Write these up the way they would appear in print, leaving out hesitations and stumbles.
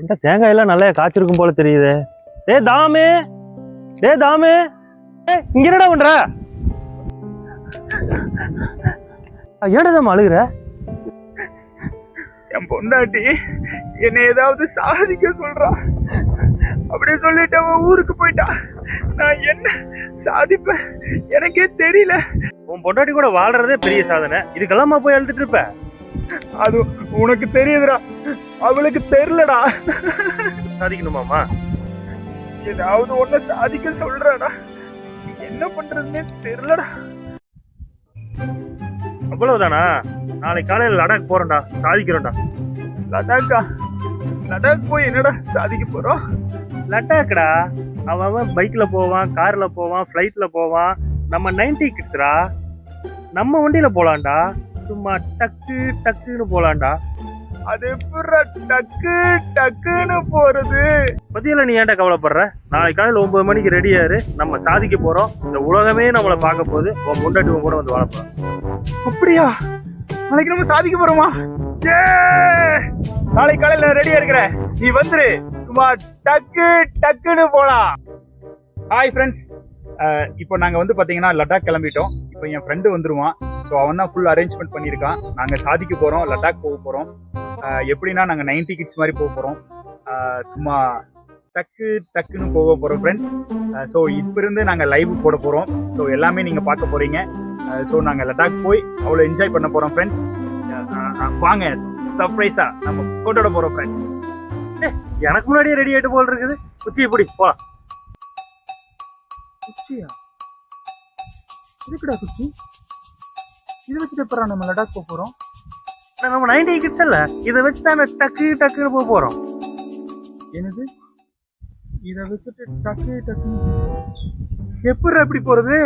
என்ன தேங்காய் எல்லாம் நல்லா காய்ச்சிருக்கும் போல தெரியுது. தாமே தாமே இங்க என்னடா பண்ற? ஏன்டா அழுகுற? என் பொண்டாட்டி என்னை ஏதாவது சாதிக்க சொல்றான். அப்படியே சொல்லிட்டு அவன் ஊருக்கு போயிட்டா. நான் என்ன சாதிப்பேன் எனக்கே தெரியல. உன் பொண்டாட்டி கூட வாழ்றதே பெரிய சாதனை, இதுக்கெல்லாமா போய் அழுதுட்டு இருப்ப? அது உனக்கு தெரியுதுடா, அவளுக்கு தெரியலடா. சாதிக்கணுமாமா? ஏதாவது ஒண்ணு சாதிக்க சொல்றடா, என்ன பண்றதுன்னே தெரியலடா. அவ்வளவுதானா? நாளைக்கு காலையில லடாக் போறோம்டா, சாதிக்கிறோம்டா. லடாக்கா? லடாக் போய் என்னடா சாதிக்க போறோம்? லடாக்டா, அவன் பைக்ல போவான், கார்ல போவான், பிளைட்ல போவான். நம்ம 90 கிட்ஸ்டா, நம்ம வண்டியில போலாம்டா. சும்மா டக்கு டக்குன்னு போலாம்டா. அது எப்படா டக்கு டக்குன்னு போறது? பத்தியில நீ ஏன்டா கவலைப்படுற? நாளைக்கு காலையில 9 மணிக்கு ரெடியாரு, நம்ம சாதிக்க போறோம். இந்த உலகமே நம்மளை பார்க்க போகுது. உன் பொண்டாட்டி உன் கூட வந்து வாழ போறோம். அப்படியா? நாளைக்கு நம்ம சாதிக்க போறோமா? நாளைக்கு காலையில ரெடியா இருக்கிற, நீ வந்துரு. சும்மா டக்கு டக்குன்னு போலாம். ஹாய் ஃப்ரெண்ட்ஸ், இப்போ நாங்க வந்து பாத்தீங்கன்னா லடாக் கிளம்பிட்டோம். இப்போ என் ஃப்ரெண்டு வந்துருவான். ஸோ அவன் தான் ஃபுல் அரேஞ்ச்மெண்ட் பண்ணியிருக்கான். நாங்க சாதிக்க போறோம், லடாக் போக போறோம். எப்படின்னா நாங்க 90 கிட்ஸ் மாதிரி போக போறோம். சும்மா டக்கு டக்குன்னு போக போறோம் ஃப்ரெண்ட்ஸ். ஸோ இப்போ இருந்து நாங்க லைவ் போட போறோம். ஸோ எல்லாமே நீங்க பார்க்க போறீங்க. ஸோ நாங்க லடாக் போய் அவ்வளோ என்ஜாய் பண்ண போறோம் ஃப்ரெண்ட்ஸ். வாங்க, சர்ப்ரைஸா நம்ம போட்டோட போறோம் ஃப்ரெண்ட்ஸ். எனக்கு முன்னாடியே ரெடி ஆயிட்டு போல் இருக்குது. குச்சி இப்படி போலாம். குச்சியா? இருக்குடா குச்சி. இதை வச்சுட்டு எப்பறா நம்ம லடாக் போக போறோம்? நம்ம 90 கிட்ஸ் இல்ல, இதை வச்சு தான் டக்கு டக்குன்னு போக போறோம். என்னது? இதை வச்சுட்டு டக்கு டக்குன்னு எப்படி எப்படி போறது?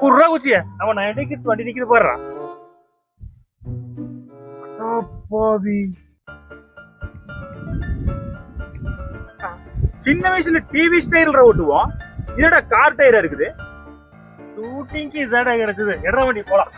குர்ரா குச்சிய, நம்ம 90 கிட்ஸ் வண்டி நிக்கிது போடுறான். பாவி, சின்ன வயசுல டிவி ஸ்டைல் ஓட்டுவோம், இதோட கார் டயரா இருக்குது. ஷூட்டிங்க்கு இதாடா கிடைச்சது. எடற வண்டி போலாம்.